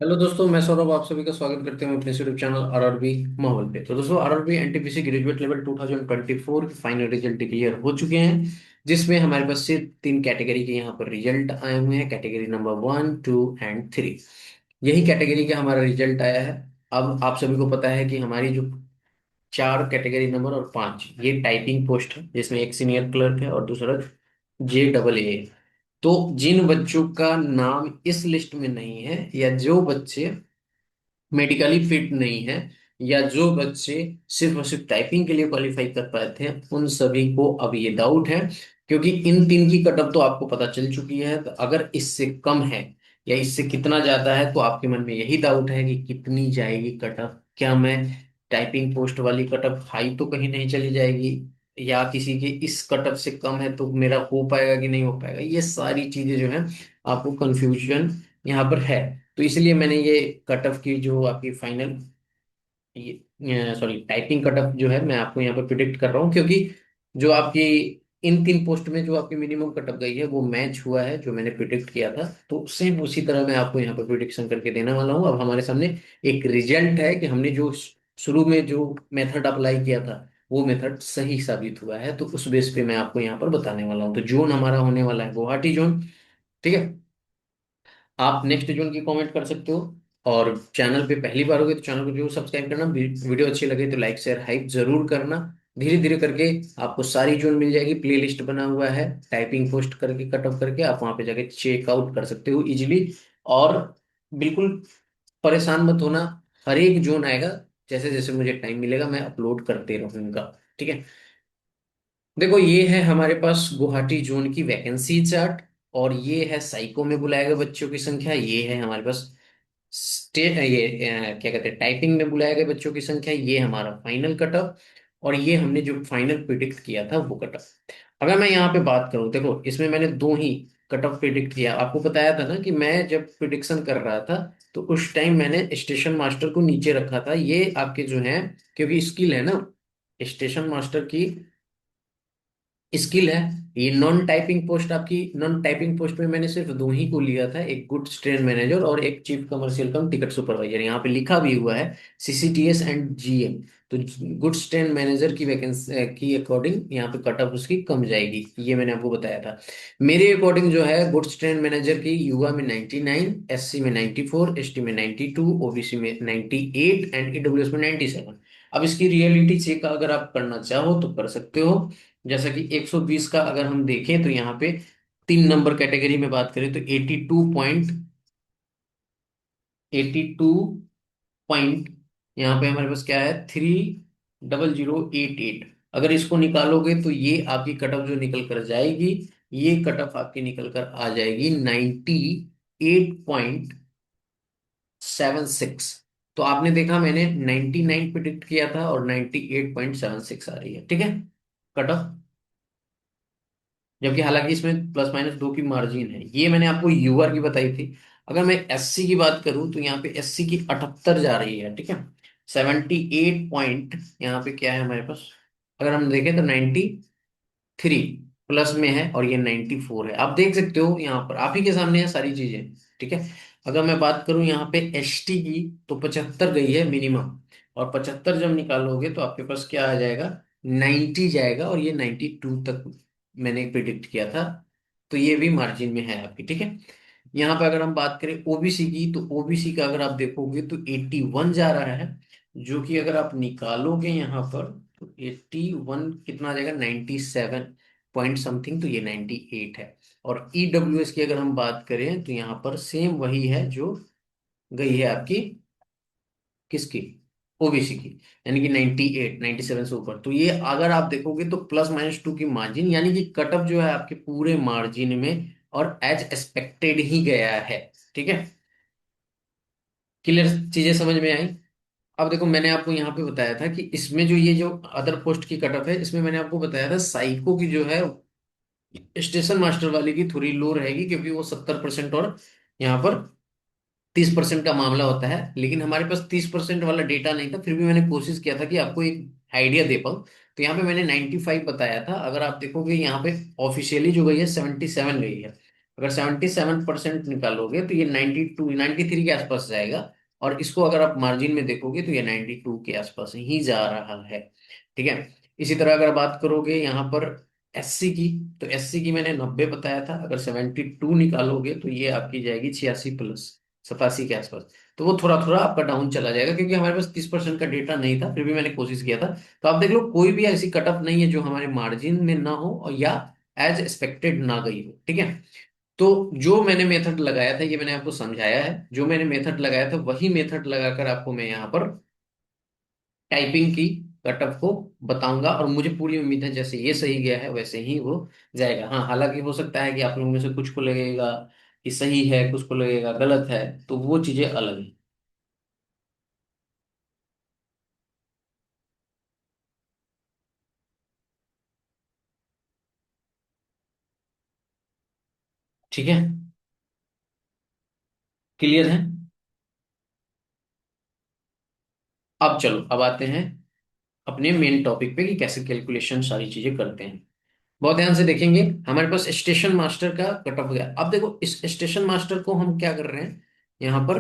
Hello दोस्तों, मैं सौरभ आप सभी का स्वागत करते हैं अपने यूट्यूब चैनल आरआरबी माहौल पे। तो दोस्तों, आरआरबी एनटीपीसी ग्रेजुएट लेवल 2024 के फाइनल रिजल्ट डिक्लेयर हो चुके हैं, जिसमें हमारे पास सिर्फ तीन कैटेगरी के यहाँ पर रिजल्ट आए हुए हैं। कैटेगरी नंबर 1, 2 एंड 3, यही कैटेगरी का हमारा रिजल्ट आया है। अब आप सभी को पता है कि हमारी जो चार कैटेगरी नंबर और पांच, ये टाइपिंग पोस्ट है, जिसमें एक सीनियर क्लर्क है और दूसरा JAA। तो जिन बच्चों का नाम इस लिस्ट में नहीं है, या जो बच्चे मेडिकली फिट नहीं है, या जो बच्चे सिर्फ और सिर्फ टाइपिंग के लिए क्वालिफाई कर पाए थे, उन सभी को अब ये डाउट है। क्योंकि इन तीन की कट ऑफ तो आपको पता चल चुकी है, तो अगर इससे कम है या इससे कितना ज्यादा है, तो आपके मन में यही डाउट है कि कितनी जाएगी कट ऑफ। क्या मैं टाइपिंग पोस्ट वाली कट ऑफ हाई तो कहीं नहीं चली जाएगी, या किसी के इस कट ऑफ से कम है तो मेरा हो पाएगा कि नहीं हो पाएगा। ये सारी चीजें जो है, आपको कंफ्यूजन यहाँ पर है। तो इसलिए मैंने ये कट ऑफ की जो आपकी फाइनल, ये सॉरी टाइपिंग कट ऑफ जो है, मैं आपको यहाँ पर प्रिडिक्ट कर रहा हूँ। क्योंकि जो आपकी इन तीन पोस्ट में जो आपकी मिनिमम कट ऑफ गई है, वो मैच हुआ है जो मैंने प्रिडिक्ट किया था। तो सेम उसी तरह मैं आपको यहाँ पर प्रिडिक्शन करके देने वाला हूँ। अब हमारे सामने एक रिजल्ट है कि हमने जो शुरू में जो मेथड अप्लाई किया था, वो मेथड सही साबित हुआ है। तो उस बेस पे मैं आपको यहाँ पर बताने वाला हूँ। तो जोन हमारा होने वाला है गुवाहाटी जोन। ठीक है। आप नेक्स्ट जोन की कमेंट कर सकते हो। और चैनल पे पहली बार हो गए तो चैनल को जरूर सब्सक्राइब करना। वीडियो अच्छी लगे तो लाइक शेयर हाइप जरूर करना। धीरे धीरे करके आपको सारी जोन मिल जाएगी। प्लेलिस्ट बना हुआ है, टाइपिंग पोस्ट करके कट ऑफ करके आप वहां पे जाके चेकआउट कर सकते हो इजीली। और बिल्कुल परेशान मत होना, हर एक जोन आएगा। जैसे जैसे मुझे टाइम मिलेगा मैं अपलोड करते रहूंगा। ठीक है। देखो, ये है हमारे पास गुवाहाटी जोन की वैकेंसी चार्ट। और ये है साइको में बुलाए गए बच्चों की संख्या। ये है हमारे पास क्या कहते हैं, टाइपिंग में बुलाए गए बच्चों की संख्या। ये हमारा फाइनल कट ऑफ। और ये हमने जो फाइनल प्रिडिक्ट किया था, वो कट ऑफ। अगर मैं यहाँ पे बात करूँ, देखो इसमें मैंने दो ही कट ऑफ प्रिडिक्ट किया। आपको बताया था ना कि मैं जब प्रिडिक्शन कर रहा था, तो उस टाइम मैंने स्टेशन मास्टर को नीचे रखा था। ये आपके जो है, क्योंकि स्किल है ना, स्टेशन मास्टर की स्किल है। ये नॉन टाइपिंग पोस्ट, आपकी नॉन टाइपिंग पोस्ट में मैंने सिर्फ दो ही को लिया था, एक गुड्स ट्रेन मैनेजर और एक चीफ कमर्शियल कम टिकट सुपरवाइजर। यहाँ पे लिखा भी हुआ है CCTS एंड GM। तो गुड्स ट्रेन मैनेजर की वैकेंसी की अकॉर्डिंग यहाँ पे कट ऑफ उसकी कम जाएगी, ये मैंने आपको बताया था। मेरे अकॉर्डिंग जो है, गुड्स ट्रेन मैनेजर की युवा में 99, SC में 94, ST में 92, OBC में 98 एंड EWS में 97। अब इसकी रियलिटी चेक अगर आप करना चाहो तो कर सकते हो। जैसा कि 120 का अगर हम देखें, तो यहाँ पे 3 नंबर कैटेगरी में बात करें तो 82 पॉइंट यहाँ पे हमारे पास क्या है, 30088। अगर इसको निकालोगे तो ये आपकी कट ऑफ जो निकल कर जाएगी, ये कट ऑफ आपकी निकल कर आ जाएगी 98.76। तो आपने देखा, मैंने 99 प्रिडिक्ट किया था और 98.76 आ रही है। ठीक है, कट ऑफ। जबकि हालांकि इसमें प्लस माइनस दो की मार्जिन है। ये मैंने आपको यूआर की बताई थी। अगर मैं SC की बात करूं, तो यहाँ पे SC की 78 जा रही है। ठीक है। 78 पॉइंट यहाँ पे क्या है हमारे पास, अगर हम देखें तो 93 प्लस में है, और ये 94 है। आप देख सकते हो यहाँ पर, आप ही के सामने है सारी चीजें। ठीक है। अगर मैं बात करूं यहाँ पे ST की, तो 75 गई है मिनिमम। और 75 जब निकालोगे तो आपके पास क्या आ जाएगा, 90 जाएगा। और ये 92 तक मैंने प्रिडिक्ट किया था। तो ये भी मार्जिन में है आपकी। ठीक है। यहाँ पे अगर हम बात करें OBC की, तो OBC का अगर आप देखोगे तो 81 जा रहा है। जो कि अगर आप निकालोगे यहाँ पर, तो 81 कितना आ जाएगा, 97 पॉइंट समथिंग। तो ये 98 है। और EWS की अगर हम बात करें, तो यहाँ पर सेम वही है जो गई है आपकी, किसकी, OBC की। यानी कि 98, 97 से ऊपर। तो ये अगर आप देखोगे तो +-2 की मार्जिन, यानी कि कटअप जो है आपके पूरे मार्जिन में और एज एक्सपेक्टेड ही गया है। ठीक है। क्लियर चीजें समझ में आई। अब देखो, मैंने आपको यहाँ पे बताया था कि इसमें जो ये जो अदर पोस्ट की कटअप है, इसमें मैंने आपको बताया था साइको की जो है, स्टेशन मास्टर वाली की थोड़ी लो रहेगी, क्योंकि वो 70% और यहाँ पर 30% का मामला होता है। लेकिन हमारे पास 30% वाला डेटा नहीं था, फिर भी मैंने कोशिश किया था कि आपको एक आइडिया दे पाऊँ। तो यहाँ पे मैंने 95 बताया था। अगर आप देखोगे यहाँ पे ऑफिशियली जो गई है 77 गई है। अगर 77% निकालोगे तो ये 92 93 के आसपास जाएगा। और इसको अगर आप मार्जिन में देखोगे तो ये 92 के आसपास ही जा रहा है। ठीक है। इसी तरह अगर बात करोगे यहाँ पर एससी की, तो एससी की मैंने 90 बताया था, अगर 72 निकालोगे तो ये आपकी जाएगी 86+, 87 के आसपास। तो वो थोड़ा थोड़ा आपका डाउन चला जाएगा, क्योंकि हमारे पास 30% का डेटा नहीं था, फिर भी मैंने कोशिश किया था। तो आप देख लो, कोई भी ऐसी कट ऑफ नहीं है जो हमारे मार्जिन में ना हो और या एज एक्सपेक्टेड ना गई हो। ठीक है। तो जो मैंने मेथड लगाया था, ये मैंने आपको समझाया है, जो मैंने मेथड लगाया था वही मेथड लगाकर आपको मैं यहाँ पर टाइपिंग की कट ऑफ को बताऊंगा। और मुझे पूरी उम्मीद है जैसे ये सही गया है वैसे ही वो जाएगा। हाँ, हालांकि हो सकता है कि आप लोगों में से कुछ को लगेगा कि सही है, कुछ को लगेगा गलत है, तो वो चीजें अलग है। ठीक है। क्लियर है। अब चलो, अब आते हैं अपने मेन टॉपिक पे कि कैसे कैलकुलेशन सारी चीजें करते हैं। बहुत ध्यान से देखेंगे, हमारे पास स्टेशन मास्टर का कट ऑफ गया। अब देखो, इस स्टेशन मास्टर को हम क्या कर रहे हैं, यहाँ पर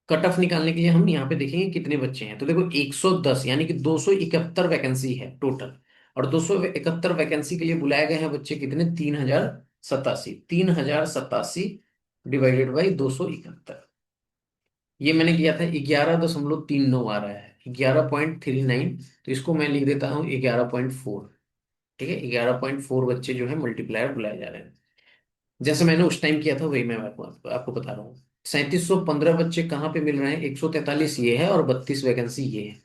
कट ऑफ निकालने के लिए हम यहाँ पे देखेंगे कितने बच्चे हैं। तो देखो 110 यानी कि 271 वैकेंसी है टोटल। और 271 वैकेंसी के लिए बुलाए गए हैं बच्चे कितने, 3087। 3087 डिवाइडेड बाई 271, ये मैंने किया था 11.39 आ रहा है, 11.39। तो इसको मैं लिख देता हूँ 11.4। ठीक है, 11.4 बच्चे जो है मल्टीप्लायर बुलाए जा रहे हैं। जैसे मैंने उस टाइम किया था वही मैं आपको बता रहा हूँ। 3715 बच्चे कहाँ पे मिल रहे हैं, 143 ये है और 32 वैकेंसी ये है,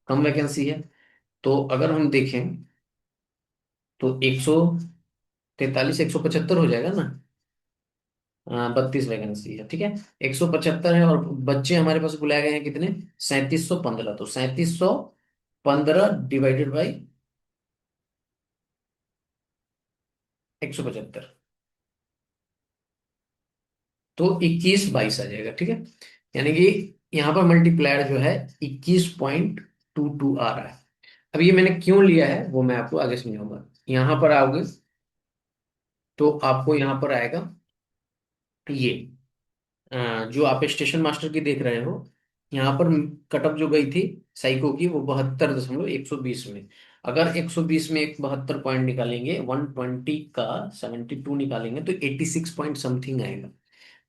कम वैकेंसी है। तो अगर हम देखें तो 143 175 हो जाएगा ना। 32 वैकेंसी है, ठीक है। 175 है और बच्चे हमारे पास बुलाए गए हैं कितने, 3715। तो 3715 डिवाइडेड बाई 175, तो 21 22 आ जाएगा। ठीक है। यानी कि यहाँ पर मल्टीप्लायर जो है 21.22 आ रहा है। अब ये मैंने क्यों लिया है वो मैं आपको आगे समझाऊंगा। यहाँ पर आओगे तो आपको यहाँ पर आएगा ये जो आप स्टेशन मास्टर की देख रहे हो, यहाँ पर कटअप जो गई थी साइको की, वो 72.120 में। अगर 120 में एक 72 पॉइंट निकालेंगे, 120 का 72 निकालेंगे तो 86 पॉइंट समथिंग आएगा।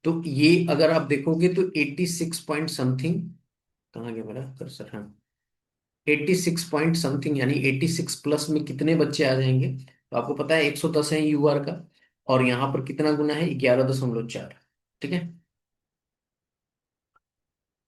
तो ये अगर आप देखोगे तो 86 पॉइंट समथिंग, कहाँ गया मेरा कर्सर, हाँ, 86 पॉइंट समथिंग यानी 86 प्लस में कितने बच्चे आ जाएंगे। तो आपको पता है 110 है यूआर का, और यहाँ पर कितना गुना है, 11.4। ठीक है।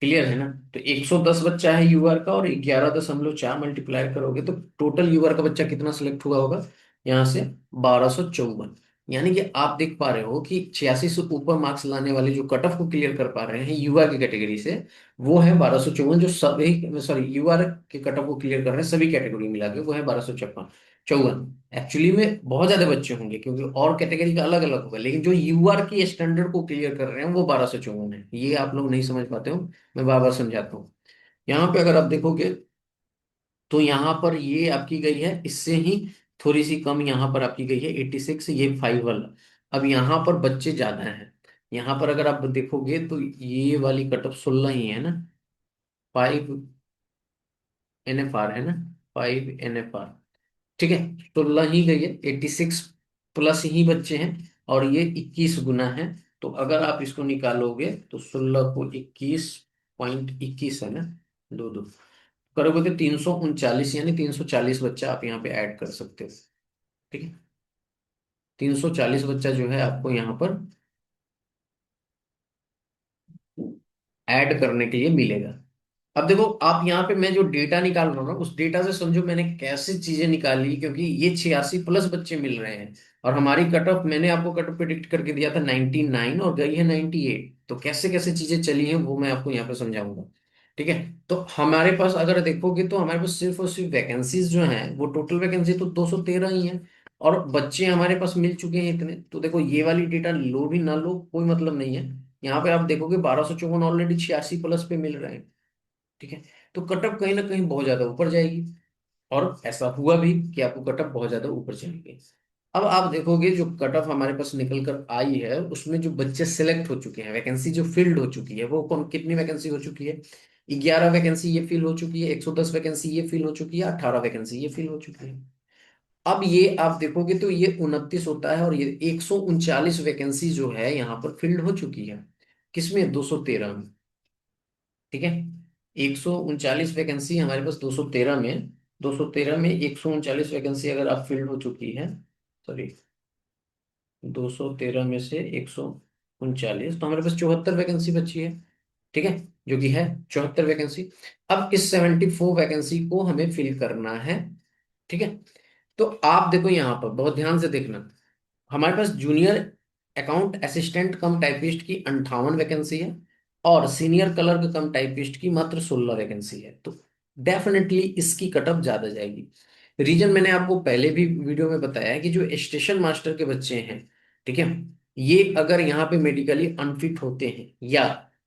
क्लियर है ना। तो 110 बच्चा है यूआर का और 11.4 मल्टीप्लाई करोगे तो टोटल यूआर का बच्चा कितना सिलेक्ट हुआ होगा, यहाँ से 1254। यानी कि आप देख पा रहे हो कि 86 से ऊपर मार्क्स लाने वाले जो कट ऑफ को क्लियर कर पा रहे हैं युवा की कैटेगरी से, वो है 1254। जो सभी, सॉरी, यूआर के कट ऑफ को क्लियर कर रहे हैं सभी कैटेगरी मिला के, वो है 1254। एक्चुअली में बहुत ज्यादा बच्चे होंगे क्योंकि और कैटेगरी का अलग अलग होगा, लेकिन जो यूआर की स्टैंडर्ड को क्लियर कर रहे हैं वो 1254 है। ये आप लोग नहीं समझ पाते हो, मैं बार बार समझाता हूँ। यहाँ पे अगर आप देखोगे तो यहाँ पर ये आपकी गई है इससे ही थोड़ी सी कम, यहाँ पर आपकी गई है 86, ये 5 वाला। अब यहाँ पर बच्चे ज्यादा हैं, यहाँ पर अगर आप देखोगे तो ये वाली कट ऑफ 16 ही है ना, 5 NFR है ना, 5 NFR। ठीक है। 16 ही गई है, 86 प्लस ही बच्चे हैं, और ये 21 गुना है। तो अगर आप इसको निकालोगे तो 16 को 21.21 है ना, दो दो करोगे तो 339 यानी 340 बच्चा आप यहाँ पे ऐड कर सकते हो। ठीक है। 340 बच्चा जो है आपको यहाँ पर ऐड करने के लिए मिलेगा। अब देखो, आप यहाँ पे मैं जो डेटा निकाल रहा हूँ ना, उस डेटा से समझो मैंने कैसे चीजें निकाली, क्योंकि ये 86 प्लस बच्चे मिल रहे हैं और हमारी कट ऑफ, मैंने आपको कट ऑफ प्रिडिक्ट करके दिया था 99 और गई है 98। तो कैसे कैसे चीजें चली हैं वो मैं आपको यहाँ पे समझाऊंगा। ठीक है। तो हमारे पास अगर देखोगे तो हमारे पास सिर्फ और सिर्फ वैकेंसीज जो हैं, वो टोटल वैकेंसी तो 213 ही है, और बच्चे हमारे पास मिल चुके हैं इतने। तो देखो, ये वाली डेटा लो भी ना लो कोई मतलब नहीं है। यहाँ पे आप देखोगे 1254 ऑलरेडी 86 प्लस पे मिल रहे हैं। ठीक है। तो कटअप कहीं ना कहीं बहुत ज्यादा ऊपर जाएगी, और ऐसा हुआ भी कि आपको कटअप बहुत ज्यादा ऊपर चली गई। अब आप देखोगे जो कट ऑफ हमारे पास निकल कर आई है उसमें जो बच्चे सिलेक्ट हो चुके हैं, वैकेंसी जो फिल्ड हो चुकी है वो कौन कितनी वैकेंसी हो चुकी है? 11 वैकेंसी ये फिल हो चुकी है, 110 वैकेंसी ये फिल हो चुकी है, 18 वैकेंसी ये फिल हो चुकी है। अब ये आप देखोगे तो ये 29 होता है और ये 139 वैकेंसी जो है यहाँ पर फिल्ड हो चुकी है। किसमें? 213 में। ठीक है, 139 वैकेंसी हमारे पास 213 में, 213 में 139 वैकेंसी अगर आप फिल्ड हो चुकी है, सॉरी, 213 में से 139 तो हमारे पास 74 वैकेंसी बची है। ठीक है, जो कि है 74 वैकेंसी। अब इस 74 वैकेंसी को हमें फिल करना है। ठीक है, तो आप देखो यहाँ पर बहुत ध्यान से देखना, हमारे पास junior account assistant cum typist की 58 वैकेंसी है और सीनियर क्लर्क कम टाइपिस्ट की मात्र 16 वैकेंसी है। तो डेफिनेटली इसकी कटअप ज्यादा जाएगी। रीजन मैंने आपको पहले भी वीडियो में बताया है कि जो स्टेशन मास्टर के बच्चे हैं, ठीक है, ये अगर यहाँ पे मेडिकली अनफिट होते हैं या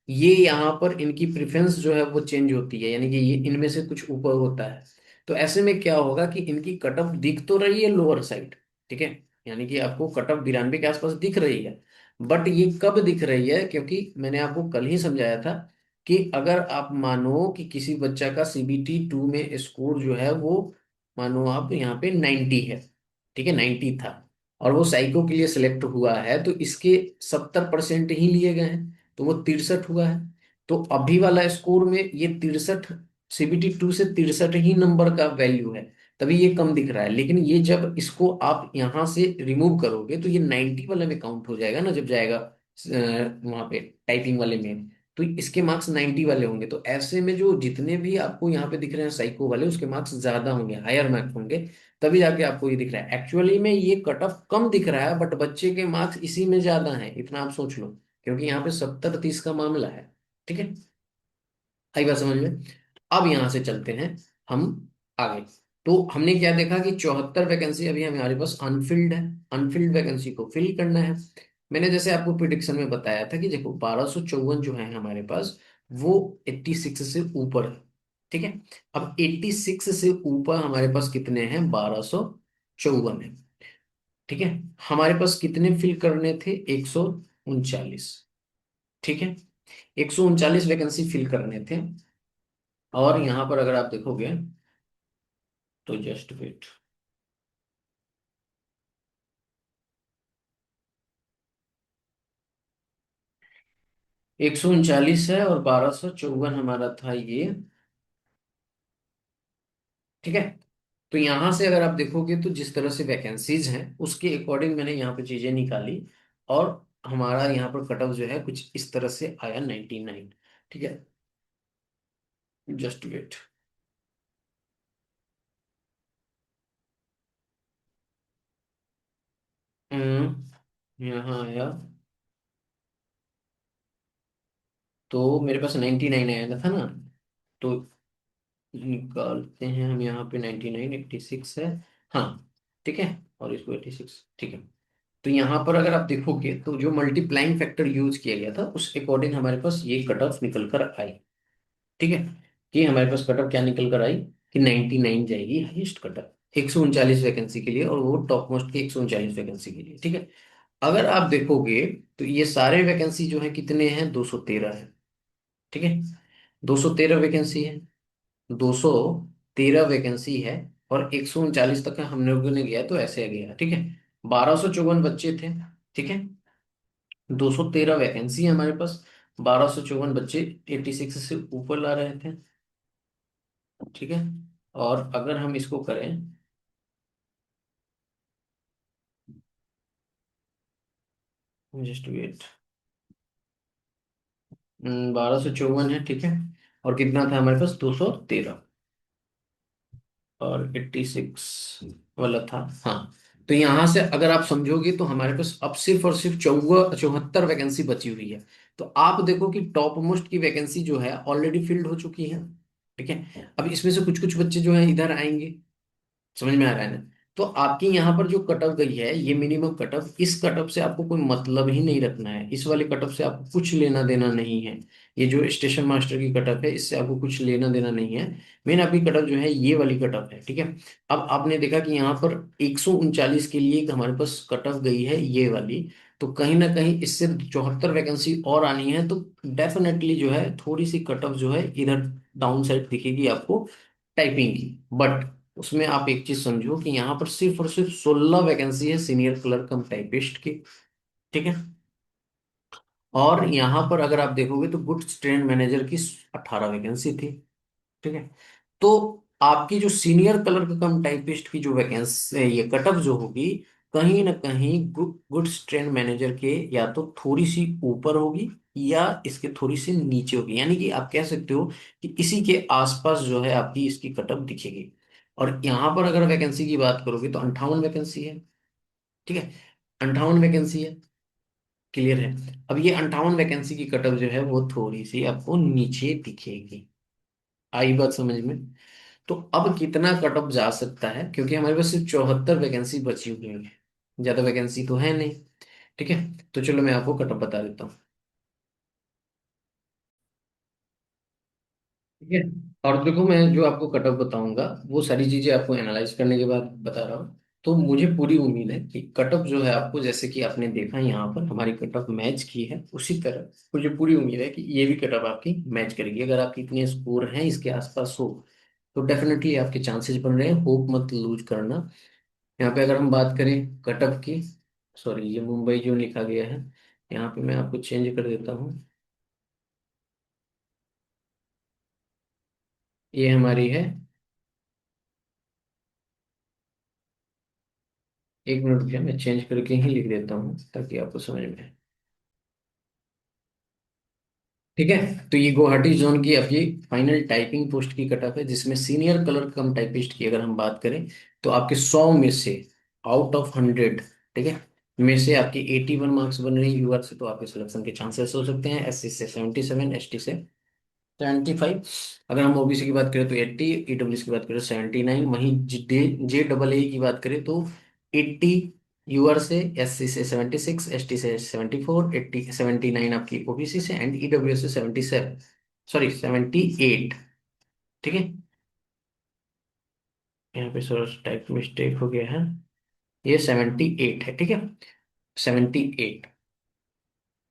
ये यहाँ पर इनकी प्रेफरेंस जो है वो चेंज होती है, यानी कि ये इनमें से कुछ ऊपर होता है, तो ऐसे में क्या होगा कि इनकी कटअप दिख तो रही है लोअर साइड, ठीक है, यानी कि आपको कटअप 92 के आसपास दिख रही है। बट ये कब दिख रही है? क्योंकि मैंने आपको कल ही समझाया था कि अगर आप मानो कि किसी बच्चा का CBT 2 में स्कोर जो है वो, मानो आप यहाँ पे 90 है, ठीक है, 90 था, और वो साइको के लिए सिलेक्ट हुआ है, तो इसके 70% ही लिए गए हैं, तो वो 63 हुआ है। तो अभी वाला स्कोर में ये 63, CBT 2 से 63 ही नंबर का वैल्यू है, तभी ये कम दिख रहा है। लेकिन ये जब इसको आप यहाँ से रिमूव करोगे तो ये 90 वाले में काउंट हो जाएगा ना, जब जाएगा वहां पे टाइपिंग वाले में, तो इसके मार्क्स 90 वाले होंगे। तो ऐसे में जो जितने भी आपको यहाँ पे दिख रहे हैं साइको वाले, उसके मार्क्स ज्यादा होंगे, हायर मार्क्स होंगे, तभी जाके आपको ये दिख रहा है। एक्चुअली में ये कट ऑफ कम दिख रहा है बट बच्चे के मार्क्स इसी में ज्यादा हैं, इतना आप सोच लो, क्योंकि यहाँ पे 70-30 का मामला है। ठीक है, आई बात समझ में? अब यहां से चलते हैं हम आगे। तो हमने क्या देखा कि 74 वैकेंसी अभी हमारे पास अनफिल्ड है, अनफिल्ड वैकेंसी को फिल करना है। मैंने जैसे आपको प्रिडिक्शन में बताया था कि देखो 1254 जो है हमारे पास, वो 86 से ऊपर है। ठीक है, अब 86 से ऊपर हमारे पास कितने हैं? 1254 है। ठीक है, हमारे पास कितने फिल करने थे? 139। ठीक है, 139 वैकेंसी फिल करने थे। और यहां पर अगर आप देखोगे तो जस्ट वेट, 139 है और 1254 हमारा था ये। ठीक है, तो यहां से अगर आप देखोगे तो जिस तरह से वैकेंसीज हैं उसके अकॉर्डिंग मैंने यहाँ पे चीजें निकाली, और हमारा यहाँ पर कट ऑफ जो है कुछ इस तरह से आया 99। ठीक है, जस्ट वेट। यहाँ आया तो मेरे पास 99 आया था ना, तो निकालते हैं हम यहाँ पे 99, 86 है। हाँ, ठीक है, और इसको 86, ठीक है। तो यहाँ पर अगर आप देखोगे तो जो मल्टीप्लाइंग फैक्टर यूज किया गया था उस अकॉर्डिंग हमारे पास ये कट ऑफ निकल कर आई। ठीक है, कि हमारे पास कट ऑफ क्या निकल कर आई कि 99 जाएगी हाईएस्ट कट ऑफ 139 वैकेंसी के लिए, और वो टॉप मोस्ट की 139 वैकेंसी के लिए। ठीक है, अगर आप देखोगे तो ये सारे वैकेंसी जो है कितने हैं? 213 है। ठीक है, 213 वैकेंसी है, 213 वैकेंसी है, और 139 तक हम लोगों ने गया तो ऐसे गया। ठीक है, 1254 बच्चे थे। ठीक है, 213 वैकेंसी है हमारे पास, 1254 बच्चे 86 से ऊपर ला रहे थे। ठीक है, और अगर हम इसको करें, जस्ट वेट, 1254 है। ठीक है, और कितना था हमारे पास? 213, और 86 वाला था। हाँ, तो यहां से अगर आप समझोगे तो हमारे पास अब सिर्फ और सिर्फ 74 वैकेंसी बची हुई है। तो आप देखो कि टॉप मोस्ट की वैकेंसी जो है ऑलरेडी फिल्ड हो चुकी है। ठीक है, अब इसमें से कुछ कुछ बच्चे जो हैं इधर आएंगे, समझ में आ रहा है ना? तो आपकी यहाँ पर जो कट ऑफ गई है ये मिनिमम कट ऑफ, इस कट ऑफ से आपको कोई मतलब ही नहीं रखना है, इस वाले कट ऑफ से आपको कुछ लेना देना नहीं है। ये जो स्टेशन मास्टर की कट ऑफ है इससे आपको कुछ लेना देना नहीं है। मेन आपकी कट ऑफ जो है ये वाली कट ऑफ है, ठीक है। अब आपने देखा कि यहाँ पर 139 के लिए हमारे पास कट ऑफ गई है ये वाली, तो कहीं ना कहीं इससे 74 वैकेंसी और आनी है, तो डेफिनेटली जो है थोड़ी सी कट ऑफ जो है इधर डाउन साइड दिखेगी आपको टाइपिंग की। बट उसमें आप एक चीज समझो कि यहाँ पर सिर्फ और सिर्फ 16 वैकेंसी है सीनियर क्लर्क कम टाइपिस्ट की, ठीक है। और यहाँ पर अगर आप देखोगे तो गुड्स ट्रेन मैनेजर की 18 वैकेंसी थी, ठीक है। तो आपकी जो सीनियर क्लर्क कम टाइपिस्ट की जो वैकेंसी ये कट ऑफ जो होगी, कहीं ना कहीं गुड्स ट्रेन मैनेजर के या तो थोड़ी सी ऊपर होगी या इसके थोड़ी सी नीचे होगी, यानी कि आप कह सकते हो कि इसी के आसपास जो है आपकी इसकी कट ऑफ दिखेगी। और यहाँ पर अगर वैकेंसी की बात करोगे तो 58 वैकेंसी है, ठीक है। 58 वैकेंसी है, क्लियर है। अब ये 58 वैकेंसी की कट ऑफ जो है वो थोड़ी सी आपको नीचे दिखेगी। आई बात समझ में। तो अब कितना कट ऑफ जा सकता है, क्योंकि हमारे पास सिर्फ 74 वैकेंसी बची हुई है, ज्यादा वैकेंसी तो है नहीं, ठीक है। तो चलो मैं आपको कट ऑफ बता देता हूँ, ठीक है। और देखो मैं जो आपको कट ऑफ बताऊंगा वो सारी चीजें आपको एनालाइज करने के बाद बता रहा हूँ। तो मुझे पूरी उम्मीद है कि कट ऑफ जो है आपको, जैसे कि आपने देखा यहाँ पर हमारी कट ऑफ मैच की है, उसी तरह मुझे पूरी उम्मीद है कि ये भी कट ऑफ आपकी मैच करेगी। अगर आपके इतने स्कोर हैं इसके आसपास हो तो डेफिनेटली आपके चांसेस बन रहे हैं, होप मत लूज करना। यहाँ पे अगर हम बात करें कट ऑफ की, सॉरी ये मुंबई जो लिखा गया है, यहाँ पे मैं आपको चेंज कर देता हूँ। ये हमारी है, एक मिनट रुकिए मैं चेंज करके ही लिख देता हूँ ताकि आपको समझ में आए। ठीक है। तो ये गुवाहाटी जोन की आपकी फाइनल टाइपिंग पोस्ट की कट ऑफ है, जिसमें सीनियर क्लर्क कम टाइपिस्ट की अगर हम बात करें तो आपके 100 में से आउट ऑफ 100, ठीक है, में से आपकी 81 मार्क्स बन रही यूआर से, तो आपके सिलेक्शन के चांसेस हो सकते हैं। एससी से 77, एसटी से 75, अगर हम ओबीसी की बात करें तो 80, ईडब्ल्यूएस की बात करें 79, वहीं जे डबल ए की बात करें तो 80 यूआर से, एससी से 76, एसटी से 74, 79 आपकी ओबीसी से, एंड ईडब्ल्यूएस से 77, सॉरी 78, ठीक है। यहाँ पे सर टाइप मिस्टेक हो गया है, ये 78 है, ठीक है। 78,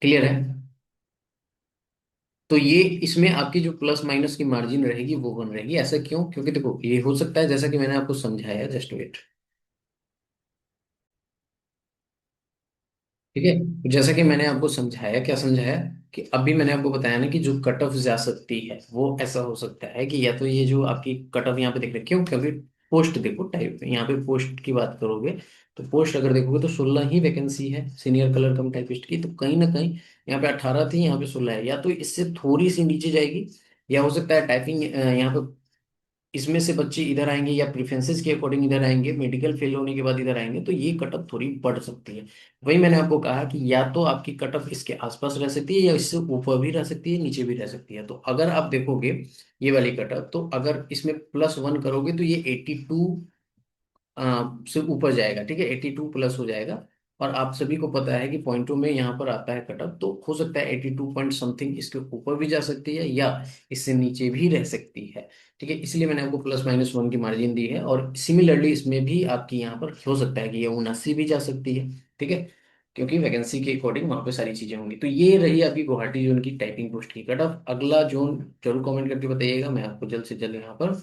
क्लियर है। तो ये इसमें आपकी जो प्लस माइनस की मार्जिन रहेगी वो बन रहेगी। ऐसा क्यों? क्योंकि देखो ये हो सकता है जैसा कि मैंने आपको समझाया, जस्ट वेट, ठीक है। जैसा कि मैंने आपको समझाया, क्या समझाया, कि अभी मैंने आपको बताया ना कि जो कट ऑफ जा सकती है वो ऐसा हो सकता है कि या तो ये जो आपकी कट ऑफ यहाँ पे देख रहे हैं, क्यों? क्योंकि पोस्ट देखो टाइप, यहाँ पे पोस्ट की बात करोगे तो पोस्ट अगर देखोगे तो 16 ही वैकेंसी है सीनियर कलर कम टाइपिस्ट की, तो कहीं ना कहीं यहाँ पे 18 थी, यहाँ पे 16 है, या तो इससे थोड़ी सी नीचे जाएगी, या हो सकता है टाइपिंग यहाँ पे इसमें से बच्चे इधर आएंगे या प्रेफरेंसेस के अकॉर्डिंग इधर आएंगे, मेडिकल फेल होने के बाद इधर आएंगे, तो ये कट ऑफ थोड़ी बढ़ सकती है। वही मैंने आपको कहा कि या तो आपकी कट ऑफ इसके आसपास रह सकती है या इससे ऊपर भी रह सकती है, नीचे भी रह सकती है। तो अगर आप देखोगे ये वाली कट ऑफ, तो अगर इसमें +1 करोगे तो ये 82 से ऊपर जाएगा, ठीक है, 82 प्लस हो जाएगा। और आप सभी को पता है कि पॉइंटों में यहाँ पर आता है कटअप, तो हो सकता है 82 पॉइंट समथिंग इसके ऊपर भी जा सकती है या इससे नीचे भी रह सकती है, ठीक है। इसलिए मैंने आपको +-1 की मार्जिन दी है। और सिमिलरली इसमें भी आपकी यहाँ पर हो सकता है कि ये 79 भी जा सकती है, ठीक है, क्योंकि वैकेंसी के अकॉर्डिंग वहाँ पे सारी चीजें होंगी। तो ये रही आपकी गुवाहाटी जोन की टाइपिंग पोस्ट की कट ऑफ। अगला जोन जरूर कमेंट करके बताइएगा, मैं आपको जल्द से जल्द यहाँ पर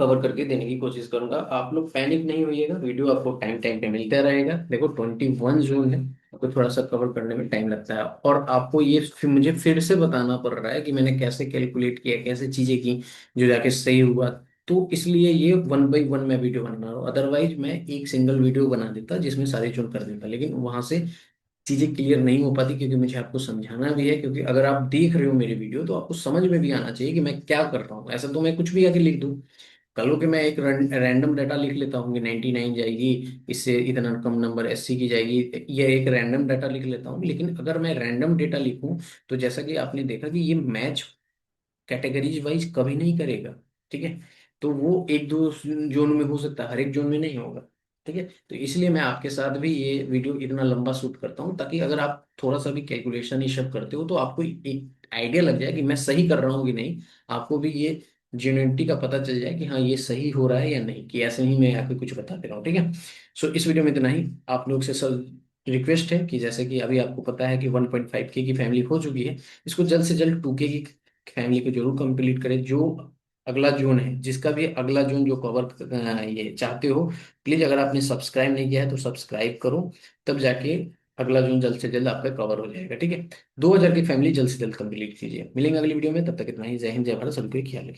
कवर करके देने की कोशिश करूंगा। आप लोग पैनिक नहीं होइएगा, वीडियो आपको टाइम टाइम पे मिलता रहेगा। देखो 21 जून है, आपको थोड़ा सा कवर करने में टाइम लगता है, और आपको ये मुझे फिर से बताना पड़ रहा है कि मैंने कैसे कैलकुलेट किया, कैसे चीजें की जो जाके सही हुआ। तो इसलिए ये 1 बाई 1 मैं वीडियो बना रहा हूँ, अदरवाइज मैं एक सिंगल वीडियो बना देता जिसमें सारे चुन कर देता, लेकिन वहां से चीजें क्लियर नहीं हो पाती, क्योंकि मुझे आपको समझाना भी है। क्योंकि अगर आप देख रहे हो मेरी वीडियो तो आपको समझ में भी आना चाहिए कि मैं क्या कर रहा हूँ। ऐसा तो मैं कुछ भी आके लिख दूं, कल को कि मैं एक रैंडम डाटा लिख लेता हूँ कि 99 जाएगी, इससे इतना कम नंबर एससी की जाएगी, ये एक रैंडम डाटा लिख लेता हूँ। लेकिन अगर मैं रैंडम डेटा लिखूं तो जैसा कि आपने देखा कि ये मैच कैटेगरीज वाइज कभी नहीं करेगा, ठीक है। तो वो एक दो जोन में हो सकता है, हर एक जोन में नहीं होगा। ठीक है, तो इसलिए मैं आपके साथ भी ये वीडियो इतना लंबा शूट करता हूँ, ताकि अगर आप थोड़ा सा भी कैलकुलेशन ये सब करते हो तो आपको एक आइडिया लग जाए कि मैं सही कर रहा हूँ कि नहीं। आपको भी ये जेन्युइनिटी का पता चल जाए कि हाँ ये सही हो रहा है या नहीं, कि ऐसे ही मैं आपको कुछ बता दे रहा हूँ। ठीक है, सो इस वीडियो में इतना ही। आप लोग से सर रिक्वेस्ट है कि जैसे कि अभी आपको पता है कि 1.5K की फैमिली हो चुकी है, इसको जल्द से जल्द 2K की फैमिली को जरूर कंप्लीट करें। जो अगला जोन है, जिसका भी अगला जोन जो कवर ये चाहते हो, प्लीज अगर आपने सब्सक्राइब नहीं किया है तो सब्सक्राइब करो, तब जाके अगला जोन जल्द से जल्द आपका कवर हो जाएगा। ठीक है, 2000 की फैमिली जल्द से जल्द कंप्लीट कीजिए। मिलेंगे अगली वीडियो में, तब तक इतना ही। जय हिंद, जय भारत, सभी को ख्याल रखिए।